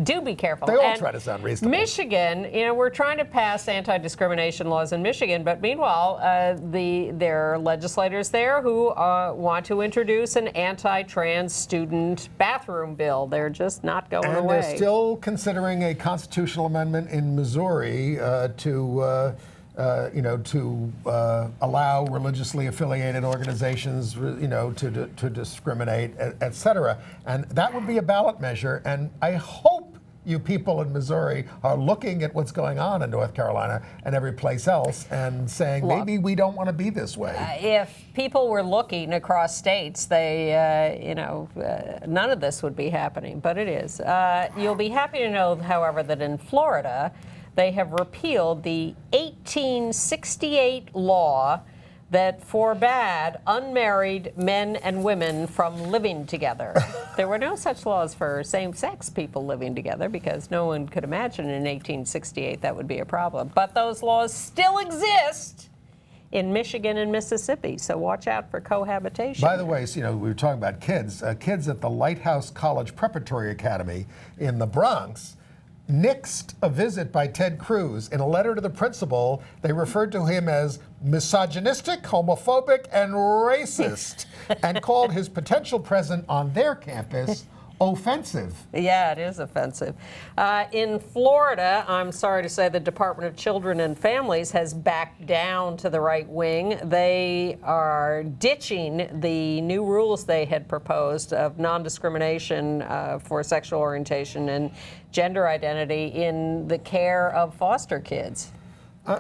Do be careful. They all try to sound reasonable. Michigan, we're trying to pass anti-discrimination laws in Michigan, but meanwhile, there are legislators there who want to introduce an anti-trans student bathroom bill. They're just not going away. And they're still considering a constitutional amendment in Missouri to allow religiously affiliated organizations, to discriminate, et cetera. And that would be a ballot measure. And I hope you people in Missouri are looking at what's going on in North Carolina and every place else and saying, maybe we don't want to be this way. If people were looking across states, none of this would be happening, but it is. You'll be happy to know, however, that in Florida, they have repealed the 1868 law that forbade unmarried men and women from living together. There were no such laws for same-sex people living together because no one could imagine in 1868 that would be a problem. But those laws still exist in Michigan and Mississippi, so watch out for cohabitation. By the way, we were talking about kids. Kids at the Lighthouse College Preparatory Academy in the Bronx nixed a visit by Ted Cruz. In a letter to the principal, they referred to him as misogynistic, homophobic, and racist, and called his potential presence on their campus offensive. Yeah, it is offensive. In Florida, I'm sorry to say the Department of Children and Families has backed down to the right wing. They are ditching the new rules they had proposed of non-discrimination for sexual orientation and gender identity in the care of foster kids.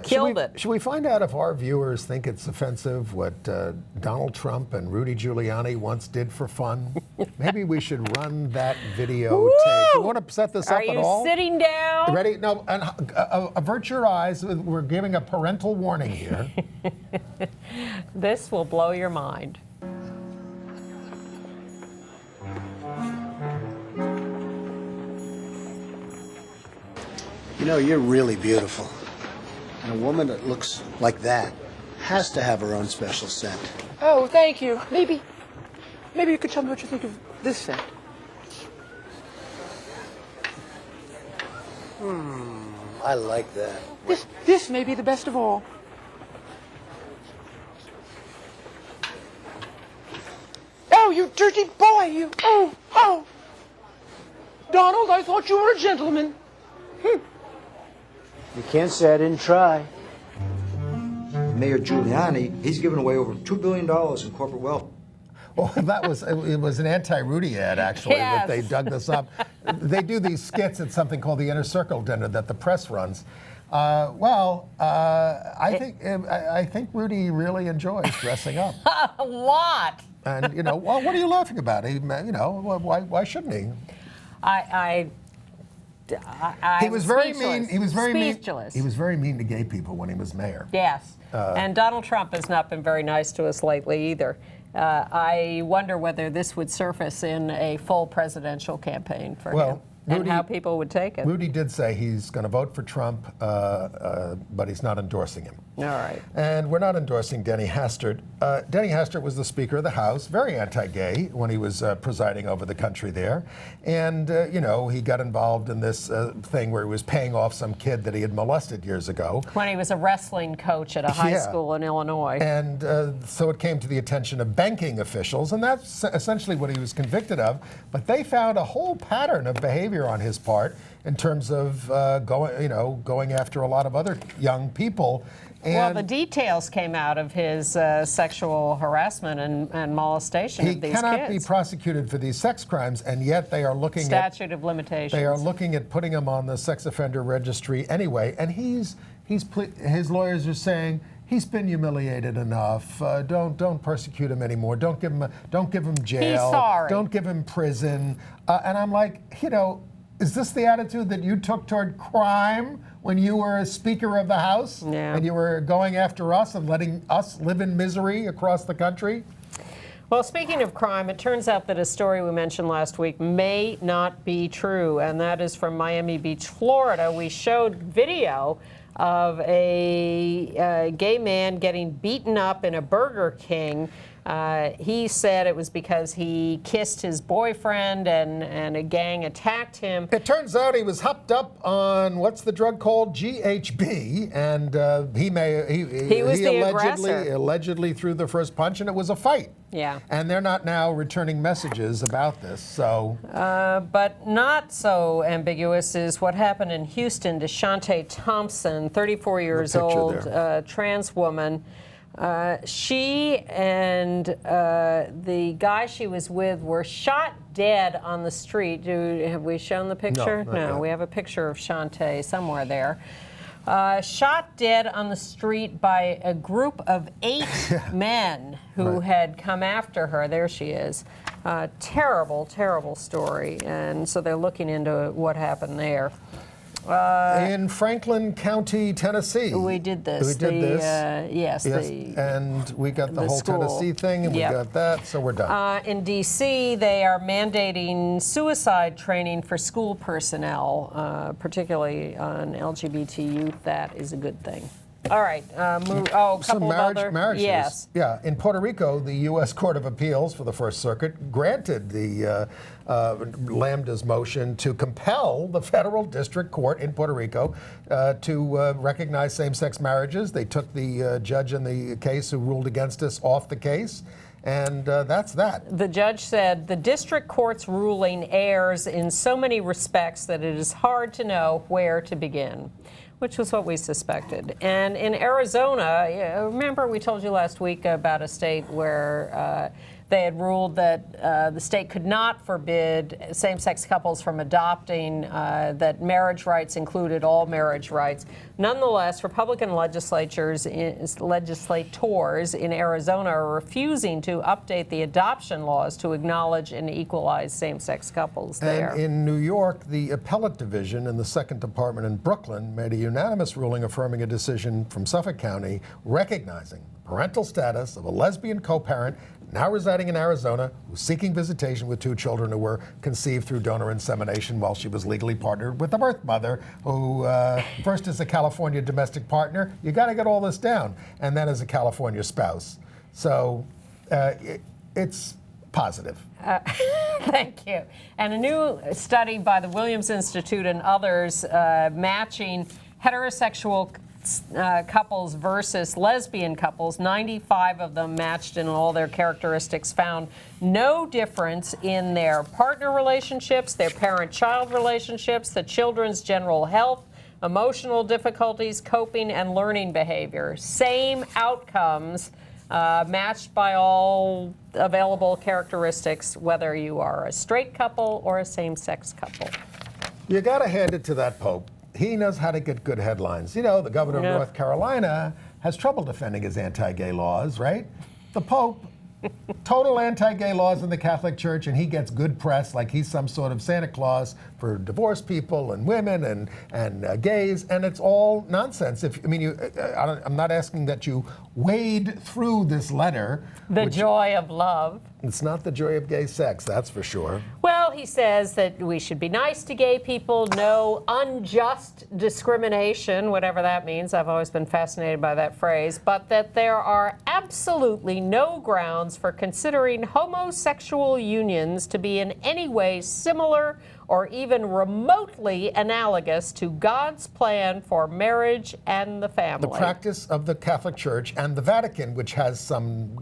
Killed it. Should we find out if our viewers think it's offensive what Donald Trump and Rudy Giuliani once did for fun? Maybe we should run that video tape. You want to set this up at all? Are you sitting down? Ready? No, and avert your eyes. We're giving a parental warning here. This will blow your mind. You're really beautiful. And a woman that looks like that has to have her own special scent. Oh, thank you. Maybe you could tell me what you think of this scent. I like that. This may be the best of all. Oh, you dirty boy, you. Oh. Donald, I thought you were a gentleman. You can't say I didn't try. Mayor Giuliani, he's given away over $2 billion in corporate wealth. Well, it was an anti-Rudy ad, actually, that they dug this up. They do these skits at something called the Inner Circle Dinner that the press runs. I think Rudy really enjoys dressing up. A lot. And, well, what are you laughing about? Why shouldn't he? He was very mean. He was very mean. He was very mean to gay people when he was mayor. Yes. And Donald Trump has not been very nice to us lately either. I wonder whether this would surface in a full presidential campaign for him. And how people would take it. Rudy did say he's going to vote for Trump, but he's not endorsing him. All right. And we're not endorsing Denny Hastert. Denny Hastert was the Speaker of the House, very anti-gay when he was presiding over the country there. And, he got involved in this thing where he was paying off some kid that he had molested years ago. When he was a wrestling coach at a high school in Illinois. And so it came to the attention of banking officials, and that's essentially what he was convicted of. But they found a whole pattern of behavior on his part in terms of going after a lot of other young people. And well, the details came out of his sexual harassment and molestation of these kids. He cannot be prosecuted for these sex crimes, and yet they are looking statute of limitations. They are looking at putting him on the sex offender registry anyway, and his lawyers are saying he's been humiliated enough. Don't persecute him anymore. Don't give him jail. He's sorry. Don't give him prison. And I'm like, is this the attitude that you took toward crime when you were a Speaker of the House? Yeah. And you were going after us and letting us live in misery across the country? Well, speaking of crime, it turns out that a story we mentioned last week may not be true, and that is from Miami Beach, Florida. We showed video of a gay man getting beaten up in a Burger King. He said it was because he kissed his boyfriend and a gang attacked him. It turns out he was hopped up on, what's the drug called? GHB, and he allegedly threw the first punch, and it was a fight. Yeah. And they're not now returning messages about this, so. But not so ambiguous is what happened in Houston to Shante Thompson, 34 years old, trans woman. She and the guy she was with were shot dead on the street. Have we shown the picture? No, we have a picture of Shante somewhere there. Shot dead on the street by a group of 8 men who had come after her. There she is. Terrible, terrible story. And so they're looking into what happened there. In Franklin County, Tennessee. We did this. Yes. And we got the whole school. Tennessee thing, and we got that, so we're done. In D.C., they are mandating suicide training for school personnel, particularly on LGBT youth. That is a good thing. All right, a couple of other marriages. Yes. Yeah, in Puerto Rico, the U.S. Court of Appeals for the First Circuit granted the Lambda's motion to compel the federal district court in Puerto Rico to recognize same-sex marriages. They took the judge in the case who ruled against us off the case. And that's that. The judge said the district court's ruling errs in so many respects that it is hard to know where to begin, which was what we suspected. And in Arizona, remember we told you last week about a state where they had ruled that the state could not forbid same-sex couples from adopting, that marriage rights included all marriage rights. Nonetheless, Republican legislators in Arizona are refusing to update the adoption laws to acknowledge and equalize same-sex couples there. And in New York, the appellate division in the Second Department in Brooklyn made a unanimous ruling affirming a decision from Suffolk County recognizing parental status of a lesbian co-parent now residing in Arizona, who's seeking visitation with 2 children who were conceived through donor insemination while she was legally partnered with a birth mother, who first is a California domestic partner. You got to get all this down, and then as a California spouse. So it's positive. Thank you. And a new study by the Williams Institute and others matching heterosexual couples versus lesbian couples, 95 of them matched in all their characteristics, found no difference in their partner relationships, their parent-child relationships, the children's general health, emotional difficulties, coping, and learning behavior. Same outcomes matched by all available characteristics, whether you are a straight couple or a same-sex couple. You got to hand it to that Pope. He knows how to get good headlines. You know, the governor of North Carolina has trouble defending his anti-gay laws, right? The Pope, total anti-gay laws in the Catholic Church, and he gets good press like he's some sort of Santa Claus for divorced people and women and gays, and it's all nonsense. I'm not asking that you wade through this letter. The joy of love. It's not the joy of gay sex, that's for sure. Well, he says that we should be nice to gay people, no unjust discrimination, whatever that means. I've always been fascinated by that phrase, but that there are absolutely no grounds for considering homosexual unions to be in any way similar or even remotely analogous to God's plan for marriage and the family. The practice of the Catholic Church and the Vatican, which has some,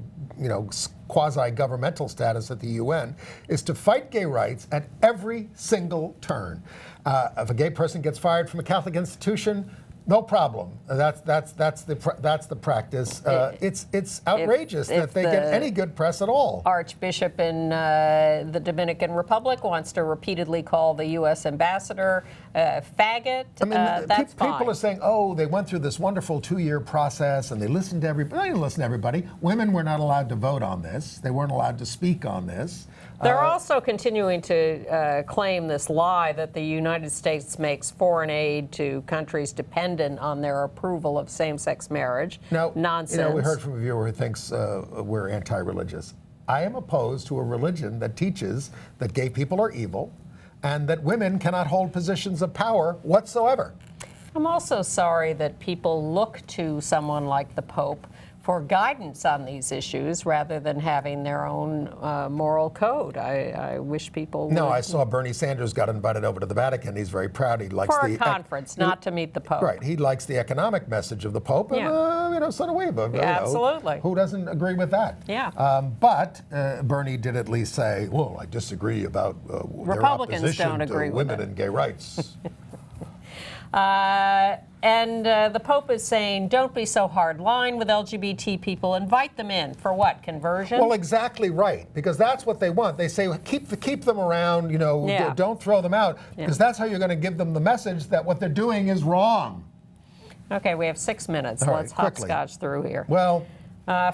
quasi-governmental status at the UN, is to fight gay rights at every single turn. If a gay person gets fired from a Catholic institution, no problem. That's the practice. It's outrageous that they get any good press at all. Archbishop in the Dominican Republic wants to repeatedly call the U.S. ambassador faggot. That's fine. People are saying, oh, they went through this wonderful 2-year process and they listened to everybody. They didn't listen to everybody. Women were not allowed to vote on this. They weren't allowed to speak on this. They're also continuing to claim this lie that the United States makes foreign aid to countries dependent on their approval of same-sex marriage. Nonsense. We heard from a viewer who thinks we're anti-religious. I am opposed to a religion that teaches that gay people are evil and that women cannot hold positions of power whatsoever. I'm also sorry that people look to someone like the Pope for guidance on these issues rather than having their own moral code. I wish people would. No, I saw Bernie Sanders got invited over to the Vatican. He's very proud. He likes for a conference, not to meet the Pope. Right. He likes the economic message of the Pope, and so do we. But, absolutely. Who doesn't agree with that? Yeah. But Bernie did at least say, well, I disagree about Republicans their opposition don't agree to with women and gay rights. And the Pope is saying, don't be so hard line with LGBT people. Invite them in. For what? Conversion? Well, exactly right. Because that's what they want. They say, keep them around, don't throw them out. Because that's how you're going to give them the message that what they're doing is wrong. Okay, we have 6 minutes. All Let's right, quickly. hopscotch through here. Well,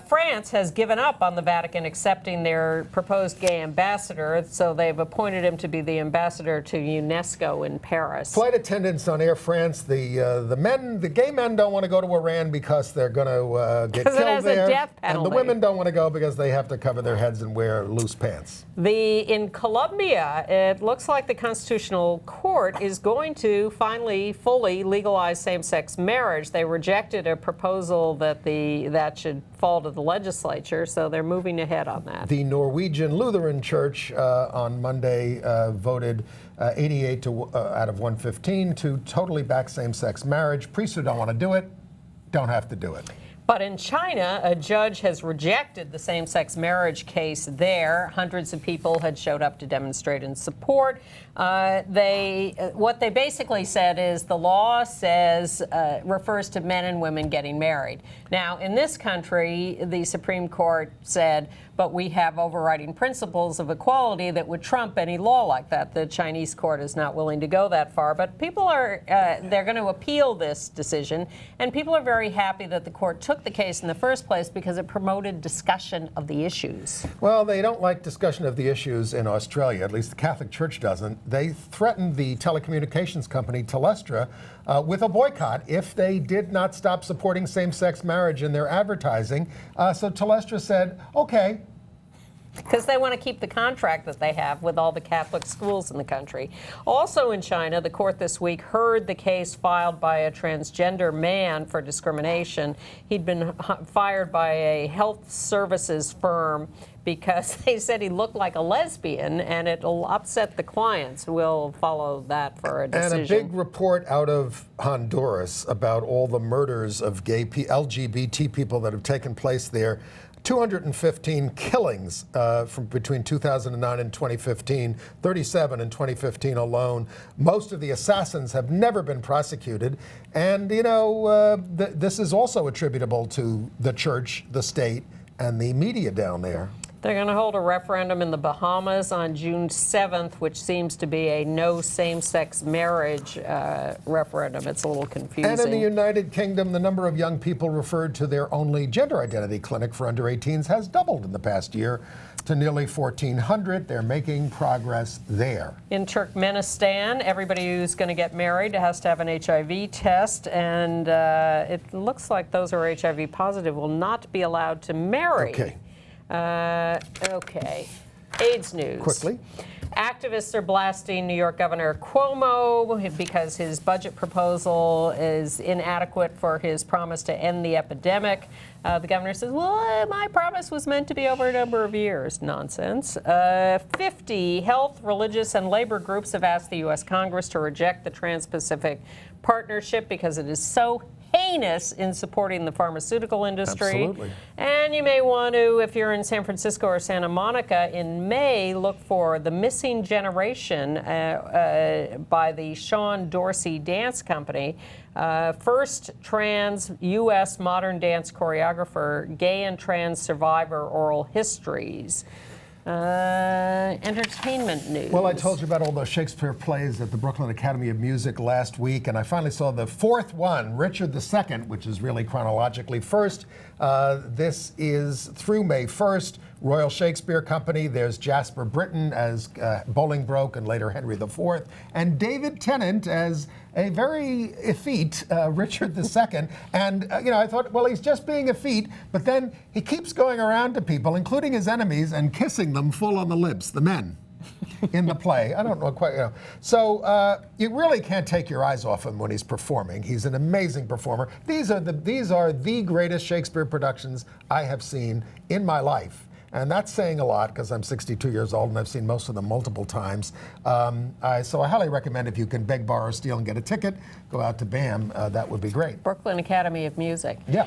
France has given up on the Vatican accepting their proposed gay ambassador, so they've appointed him to be the ambassador to UNESCO in Paris. Flight attendants on Air France, the gay men don't want to go to Iran because they're going to get killed it has there, a death penalty. and the women don't want to go because they have to cover their heads and wear loose pants. In Colombia, it looks like the Constitutional Court is going to finally fully legalize same-sex marriage. They rejected a proposal that should fall to the legislature, so they're moving ahead on that. The Norwegian Lutheran Church on Monday voted 88 out of 115 to totally back same-sex marriage. Priests who don't want to do it don't have to do it. But in China, a judge has rejected the same-sex marriage case there. Hundreds of people had showed up to demonstrate in support. What they basically said is the law refers to men and women getting married. Now, in this country, the Supreme Court said, but we have overriding principles of equality that would trump any law like that. The Chinese court is not willing to go that far. But people are, they're going to appeal this decision. And people are very happy that the court took the case in the first place because it promoted discussion of the issues. Well, they don't like discussion of the issues in Australia. At least the Catholic Church doesn't. They threatened the telecommunications company Telestra with a boycott if they did not stop supporting same-sex marriage in their advertising. So Telestra said, okay. Because they want to keep the contract that they have with all the Catholic schools in the country. Also in China, the court this week heard the case filed by a transgender man for discrimination. He'd been fired by a health services firm because they said he looked like a lesbian, and it'll upset the clients. We'll follow that for a decision. And a big report out of Honduras about all the murders of gay LGBT people that have taken place there. 215 killings from between 2009 and 2015, 37 in 2015 alone. Most of the assassins have never been prosecuted. And, this is also attributable to the church, the state, and the media down there. They're going to hold a referendum in the Bahamas on June 7th, which seems to be a no same-sex marriage referendum. It's a little confusing. And in the United Kingdom, the number of young people referred to their only gender identity clinic for under 18s has doubled in the past year to nearly 1,400. They're making progress there. In Turkmenistan, everybody who's going to get married has to have an HIV test, and it looks like those who are HIV positive will not be allowed to marry. Okay. Okay. AIDS news. Quickly. Activists are blasting New York Governor Cuomo because his budget proposal is inadequate for his promise to end the epidemic. The governor says, well, my promise was meant to be over a number of years. Nonsense. 50 health, religious, and labor groups have asked the U.S. Congress to reject the Trans-Pacific Partnership because it is so heinous in supporting the pharmaceutical industry. Absolutely. And you may want to, if you're in San Francisco or Santa Monica in May, look for The Missing Generation by the Sean Dorsey Dance Company. First trans U.S. modern dance choreographer, gay and trans survivor oral histories. Entertainment news. Well, I told you about all those Shakespeare plays at the Brooklyn Academy of Music last week, and I finally saw the fourth one, Richard II, which is really chronologically first. This is through May 1st. Royal Shakespeare Company. There's Jasper Britton as Bolingbroke and later Henry IV, and David Tennant as a very effete Richard II. And, you know, I thought, well, he's just being effete, but then he keeps going around to people, including his enemies, and kissing them full on the lips, the men. In the play. I don't know quite, you know. So you really can't take your eyes off him when he's performing. He's an amazing performer. These are the greatest Shakespeare productions I have seen in my life. And that's saying a lot because I'm 62 years old and I've seen most of them multiple times. So I highly recommend if you can beg, borrow, steal, and get a ticket, go out to BAM. That would be great. Brooklyn Academy of Music. Yeah.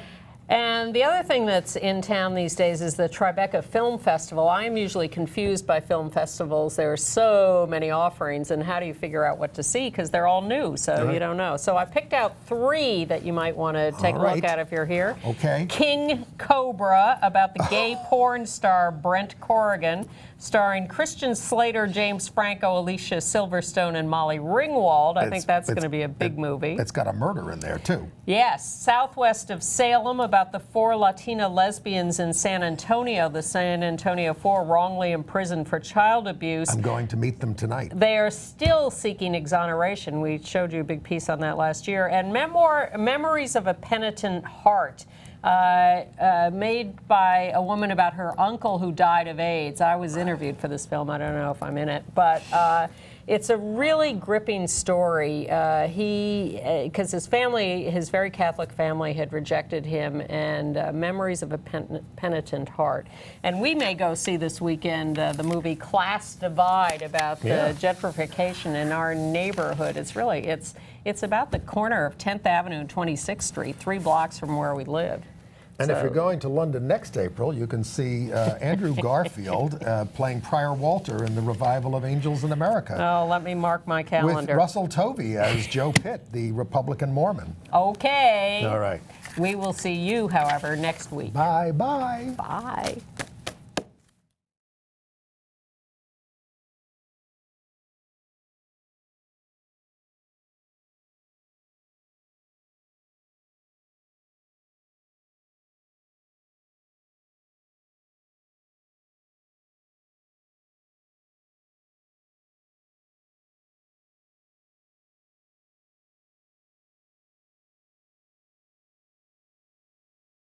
And the other thing that's in town these days is the Tribeca Film Festival. I am usually confused by film festivals. There are so many offerings, and how do you figure out what to see? Because they're all new, so you don't know. So I picked out 3 that you might want to take a look at if you're here. Okay. King Cobra, about the gay porn star Brent Corrigan, starring Christian Slater, James Franco, Alicia Silverstone, and Molly Ringwald. I think that's going to be a big movie. It's got a murder in there, too. Yes. Southwest of Salem, about the 4 Latina lesbians in San Antonio, the San Antonio 4, wrongly imprisoned for child abuse. I'm going to meet them tonight. They are still seeking exoneration. We showed you a big piece on that last year. And Memories of a Penitent Heart. Made by a woman about her uncle who died of AIDS. I was interviewed for this film. I don't know if I'm in it, but it's a really gripping story. Because his family, his very Catholic family, had rejected him, and Memories of a Penitent Heart. And we may go see this weekend the movie Class Divide about the gentrification in our neighborhood. It's about the corner of 10th Avenue and 26th Street, 3 blocks from where we live. And if you're going to London next April, you can see Andrew Garfield playing Prior Walter in the revival of Angels in America. Oh, let me mark my calendar. With Russell Tovey as Joe Pitt, the Republican Mormon. Okay. All right. We will see you, however, next week. Bye-bye. Bye.